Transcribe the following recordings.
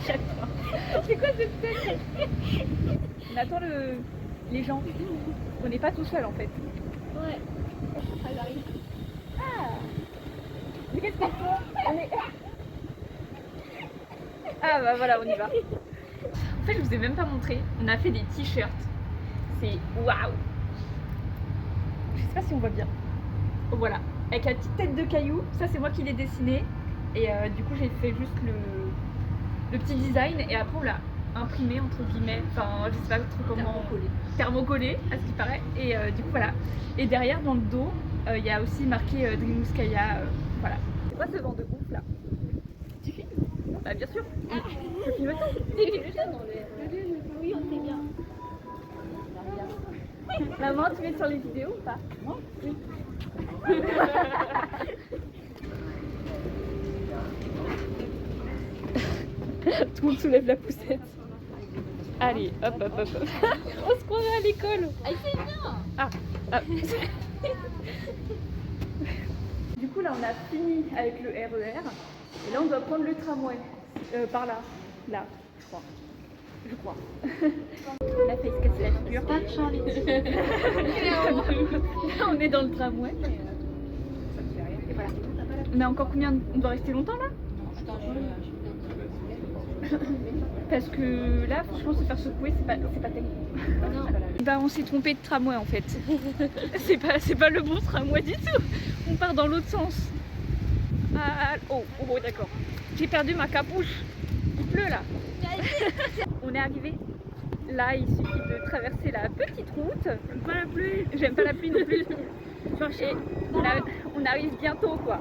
J'adore. C'est quoi cette tête? On attend les gens. On n'est pas tout seul en fait. Ouais. Ah, j'arrive. Mais qu'est-ce qu'elle fait? Ah bah voilà, on y va. En fait, je vous ai même pas montré. On a fait des t-shirts. C'est waouh. Je sais pas si on voit bien. Oh, voilà, avec la petite tête de caillou. Ça, c'est moi qui l'ai dessiné. Et du coup, j'ai fait juste le petit design. Et après, on l'a imprimé entre guillemets. Enfin, je sais pas trop comment. Thermocollé, à ce qui paraît. Et du coup, voilà. Et derrière, dans le dos, il y a aussi marqué Dreamouskaya. Voilà. C'est quoi ce vent de ouf là? Tu filmes? Bah, bien sûr. Je filme tout. Oui, on fait bien. Maman, tu mets sur les vidéos ou pas? Moi? Oui. Tout le monde soulève la poussette. Allez, hop, hop, hop, hop. On se croirait à l'école. Ah, c'est bien. Ah. Du coup, là, on a fini avec le RER. Et là, on doit prendre le tramway. Par là. Là, je crois. Je crois. La face casse la figure. Pas de Charlie. Là, on est dans le tramway. Et voilà. On a encore combien? On doit rester longtemps là? Attends, Parce que là, franchement, se faire secouer, c'est pas terrible. Non. Bah, on s'est trompé de tramway en fait. c'est pas le bon tramway du tout. On part dans l'autre sens. Ah, oh, d'accord. J'ai perdu ma capuche. Il pleut là. On est arrivé. Là, il suffit de traverser la petite route. J'aime pas la pluie. J'aime pas la pluie non plus. Et on arrive bientôt quoi.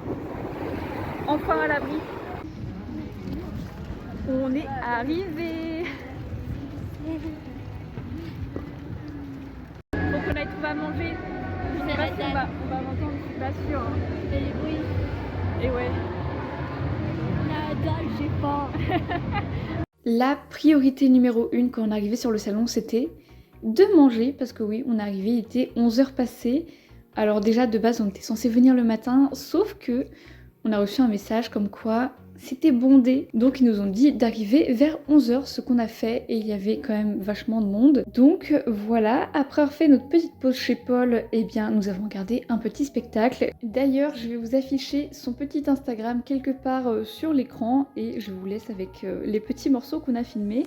Enfin à l'abri. On est arrivé. Faut qu'on aille trouver à manger. Je sais pas si on va m'entendre, je suis pas sûre. Hein. Et les bruits. Et ouais. La dalle, j'ai pas. La priorité numéro 1 quand on arrivait sur le salon, c'était de manger, parce que oui, on est arrivé, il était 11h passées. Alors déjà, de base, on était censé venir le matin, sauf que on a reçu un message comme quoi c'était bondé. Donc ils nous ont dit d'arriver vers 11h, ce qu'on a fait, et il y avait quand même vachement de monde. Donc voilà, après avoir fait notre petite pause chez Paul, eh bien nous avons regardé un petit spectacle. D'ailleurs, je vais vous afficher son petit Instagram quelque part sur l'écran, et je vous laisse avec les petits morceaux qu'on a filmés.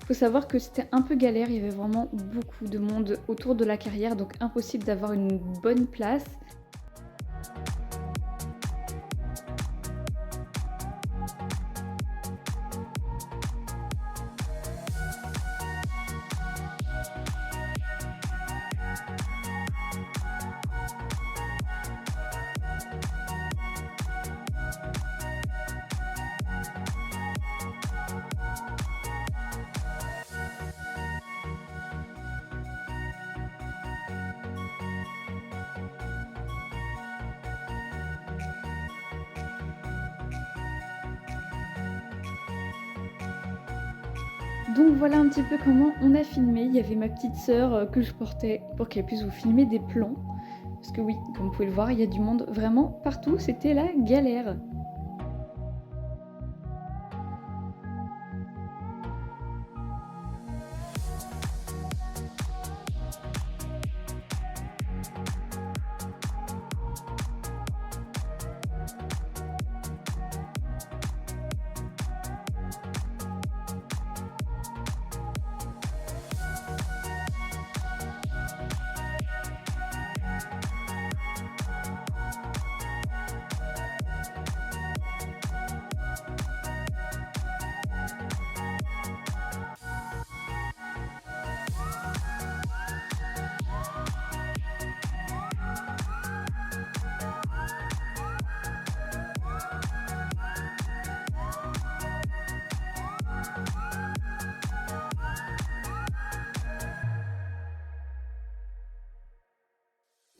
Faut savoir que c'était un peu galère, il y avait vraiment beaucoup de monde autour de la carrière, donc impossible d'avoir une bonne place. Donc voilà un petit peu comment on a filmé. Il y avait ma petite sœur que je portais pour qu'elle puisse vous filmer des plans. Parce que oui, comme vous pouvez le voir, il y a du monde vraiment partout, c'était la galère.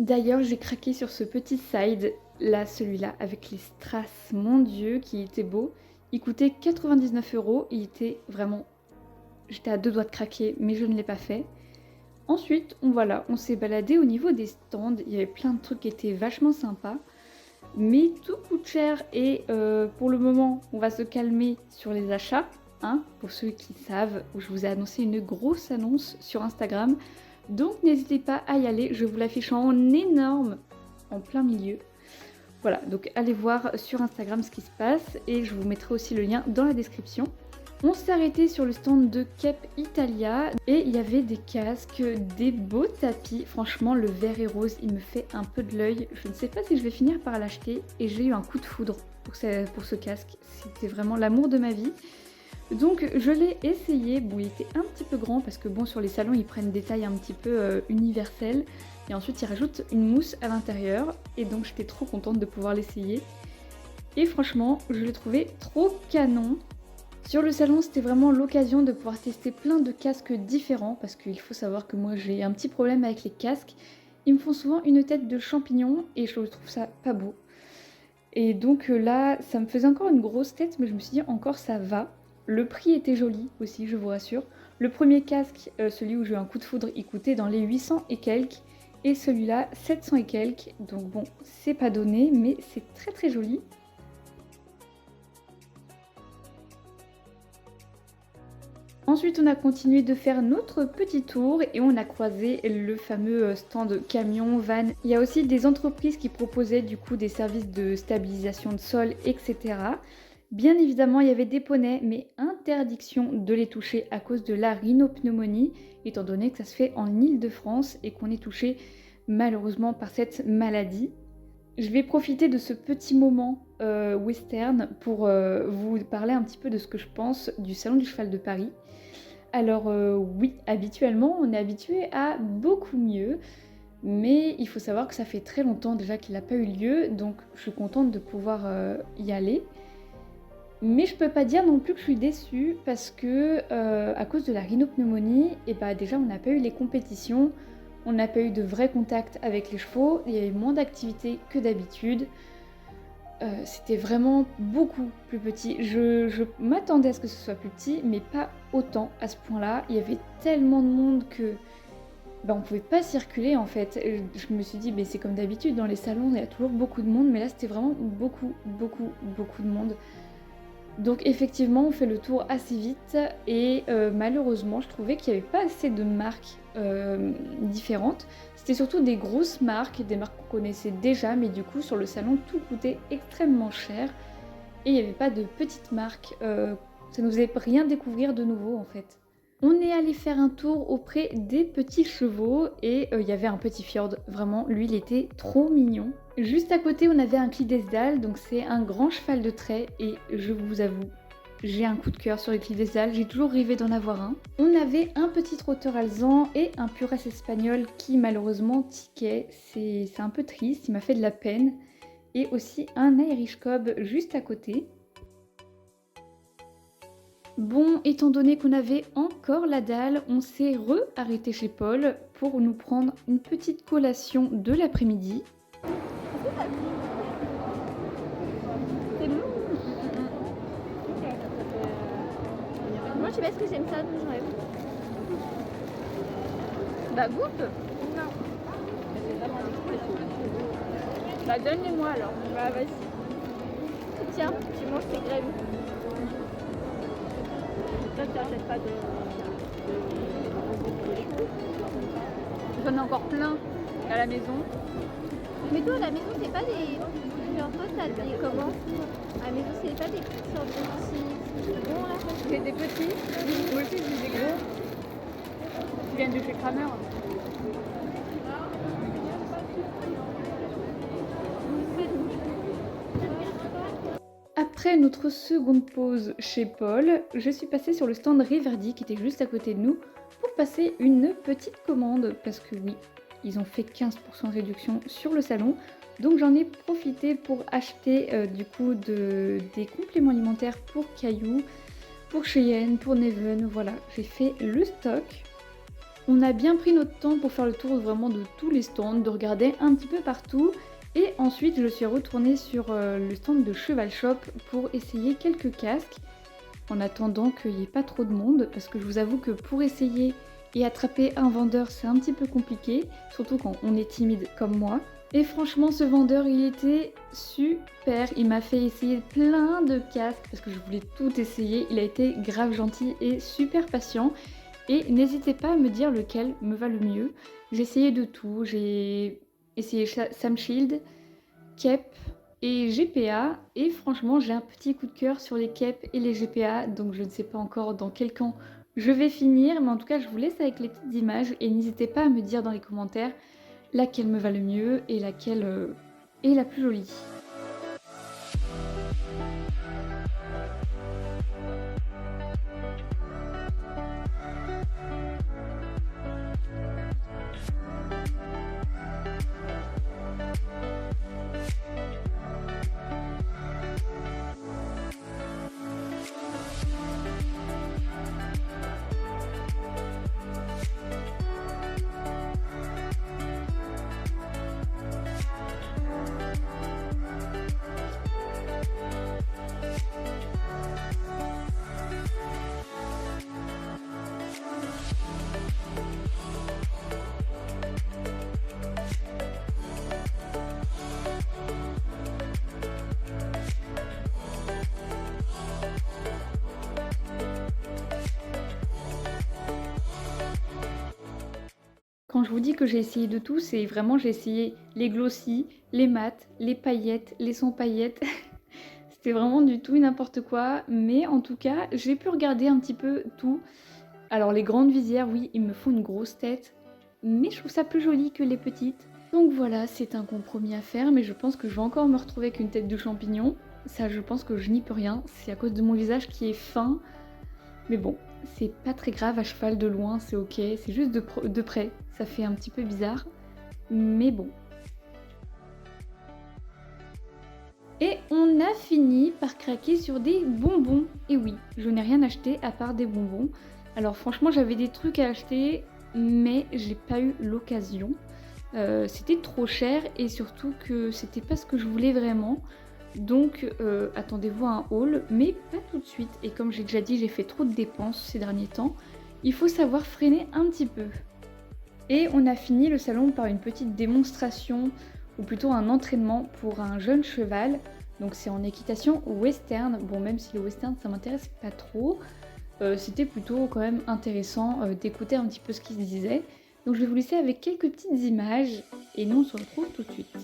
D'ailleurs, j'ai craqué sur ce petit side, là, celui-là, avec les strass, mon dieu, qui était beau. Il coûtait 99 €, il était vraiment... J'étais à deux doigts de craquer, mais je ne l'ai pas fait. Ensuite, on s'est baladé au niveau des stands, il y avait plein de trucs qui étaient vachement sympas. Mais tout coûte cher et pour le moment, on va se calmer sur les achats. 1 pour ceux qui savent, où je vous ai annoncé une grosse annonce sur Instagram. Donc n'hésitez pas à y aller, je vous l'affiche en énorme, en plein milieu. Voilà, donc allez voir sur Instagram ce qui se passe et je vous mettrai aussi le lien dans la description. On s'est arrêté sur le stand de Kep Italia et il y avait des casques, des beaux tapis. Franchement, le vert et rose, il me fait un peu de l'œil. Je ne sais pas si je vais finir par l'acheter et j'ai eu un coup de foudre pour ce casque. C'était vraiment l'amour de ma vie. Donc je l'ai essayé. Bon, il était un petit peu grand parce que bon, sur les salons, ils prennent des tailles un petit peu universelles. Et ensuite, ils rajoutent une mousse à l'intérieur. Et donc, j'étais trop contente de pouvoir l'essayer. Et franchement, je l'ai trouvé trop canon. Sur le salon, c'était vraiment l'occasion de pouvoir tester plein de casques différents parce qu'il faut savoir que moi j'ai un petit problème avec les casques. Ils me font souvent une tête de champignon et je trouve ça pas beau. Et donc là, ça me faisait encore une grosse tête, mais je me suis dit encore ça va. Le prix était joli aussi, je vous rassure. Le premier casque, celui où j'ai eu un coup de foudre, il coûtait dans les 800 et quelques. Et celui-là, 700 et quelques. Donc bon, c'est pas donné, mais c'est très très joli. Ensuite, on a continué de faire notre petit tour et on a croisé le fameux stand camion, van. Il y a aussi des entreprises qui proposaient du coup des services de stabilisation de sol, etc. Bien évidemment, il y avait des poneys, mais interdiction de les toucher à cause de la rhinopneumonie, étant donné que ça se fait en Île-de-France et qu'on est touché malheureusement par cette maladie. Je vais profiter de ce petit moment western pour vous parler un petit peu de ce que je pense du Salon du Cheval de Paris. Alors oui, habituellement, on est habitué à beaucoup mieux, mais il faut savoir que ça fait très longtemps déjà qu'il n'a pas eu lieu, donc je suis contente de pouvoir y aller. Mais je peux pas dire non plus que je suis déçue, parce que à cause de la rhinopneumonie, et bah déjà on n'a pas eu les compétitions, on n'a pas eu de vrai contact avec les chevaux, il y avait moins d'activités que d'habitude. C'était vraiment beaucoup plus petit. Je m'attendais à ce que ce soit plus petit, mais pas autant à ce point-là. Il y avait tellement de monde que on pouvait pas circuler en fait. Je me suis dit, mais c'est comme d'habitude dans les salons, il y a toujours beaucoup de monde, mais là c'était vraiment beaucoup de monde. Donc effectivement, on fait le tour assez vite et malheureusement, je trouvais qu'il n'y avait pas assez de marques différentes. C'était surtout des grosses marques, des marques qu'on connaissait déjà, mais du coup, sur le salon, tout coûtait extrêmement cher. Et il n'y avait pas de petites marques. Ça nous faisait rien découvrir de nouveau, en fait. On est allé faire un tour auprès des petits chevaux et il y avait un petit fjord. Vraiment, lui, il était trop mignon. Juste à côté, on avait un Clydesdale, donc c'est un grand cheval de trait et je vous avoue, j'ai un coup de cœur sur les Clydesdale, j'ai toujours rêvé d'en avoir un. On avait un petit trotteur alezan et un puresse espagnol qui malheureusement tiquait, c'est un peu triste, il m'a fait de la peine. Et aussi un Irish Cob juste à côté. Bon, étant donné qu'on avait encore la dalle, on s'est re-arrêté chez Paul pour nous prendre une petite collation de l'après-midi. C'est bon. Moi, je sais pas ce que j'aime ça, donc j'enlève. Bah goûte. Non. Bah donne-les-moi alors. Bah, vas-y. Tiens, tu manges tes graines. Toi, tu n'achètes pas de J'en ai encore plein à la maison. Mais toi, à la maison, c'est pas des. Genre, toi, t'as des. Comment? À la maison, c'est pas des petites sortes de petits bons là? J'ai des petits, moi aussi j'ai des gros. Qui viennent de chez Kramer. Après notre seconde pause chez Paul, je suis passée sur le stand Riverdy qui était juste à côté de nous pour passer une petite commande parce que oui, ils ont fait 15% de réduction sur le salon. Donc j'en ai profité pour acheter du coup des compléments alimentaires pour Caillou, pour Cheyenne, pour Neven. Voilà, j'ai fait le stock. On a bien pris notre temps pour faire le tour vraiment de tous les stands, de regarder un petit peu partout. Et ensuite je suis retournée sur le stand de Cheval Shop pour essayer quelques casques en attendant qu'il n'y ait pas trop de monde parce que je vous avoue que pour essayer et attraper un vendeur c'est un petit peu compliqué, surtout quand on est timide comme moi. Et franchement, ce vendeur, il était super. Il m'a fait essayer plein de casques parce que je voulais tout essayer. Il a été grave gentil et super patient. Et n'hésitez pas à me dire lequel me va le mieux. J'ai essayé de tout. J'ai essayé Sam Shield, Kep et GPA. Et franchement, j'ai un petit coup de cœur sur les Kep et les GPA. Donc je ne sais pas encore dans quel camp je vais finir. Mais en tout cas, je vous laisse avec les petites images. Et n'hésitez pas à me dire dans les commentaires laquelle me va le mieux et laquelle est la plus jolie. Quand je vous dis que j'ai essayé de tout, c'est vraiment j'ai essayé les glossy, les mats, les paillettes, les sans paillettes. C'était vraiment du tout et n'importe quoi, mais en tout cas, j'ai pu regarder un petit peu tout. Alors les grandes visières, oui, il me faut une grosse tête, mais je trouve ça plus joli que les petites. Donc voilà, c'est un compromis à faire, mais je pense que je vais encore me retrouver avec une tête de champignon. Ça, je pense que je n'y peux rien, c'est à cause de mon visage qui est fin. Mais bon, c'est pas très grave à cheval de loin, c'est ok, c'est juste de près, ça fait un petit peu bizarre, mais bon. Et on a fini par craquer sur des bonbons. Et oui, je n'ai rien acheté à part des bonbons. Alors franchement, j'avais des trucs à acheter, mais j'ai pas eu l'occasion. C'était trop cher et surtout que c'était pas ce que je voulais vraiment. Donc attendez-vous à un haul, mais pas tout de suite. Et comme j'ai déjà dit, j'ai fait trop de dépenses ces derniers temps. Il faut savoir freiner un petit peu. Et on a fini le salon par une petite démonstration, ou plutôt un entraînement pour un jeune cheval. Donc c'est en équitation western. Bon, même si le western ça m'intéresse pas trop, c'était plutôt quand même intéressant d'écouter un petit peu ce qui se disait. Donc je vais vous laisser avec quelques petites images et nous on se retrouve tout de suite.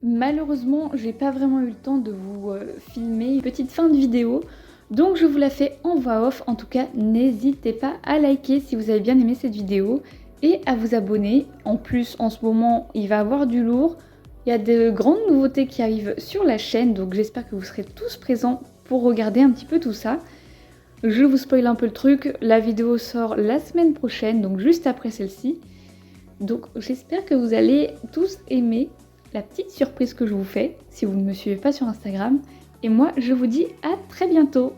Malheureusement, j'ai pas vraiment eu le temps de vous filmer une petite fin de vidéo, donc je vous la fais en voix off. En tout cas, n'hésitez pas à liker si vous avez bien aimé cette vidéo et à vous abonner. En plus, en ce moment, il va y avoir du lourd. Il y a de grandes nouveautés qui arrivent sur la chaîne, donc j'espère que vous serez tous présents pour regarder un petit peu tout ça. Je vous spoil un peu le truc, la vidéo sort la semaine prochaine, donc juste après celle-ci. Donc j'espère que vous allez tous aimer la petite surprise que je vous fais si vous ne me suivez pas sur Instagram. Et moi, je vous dis à très bientôt.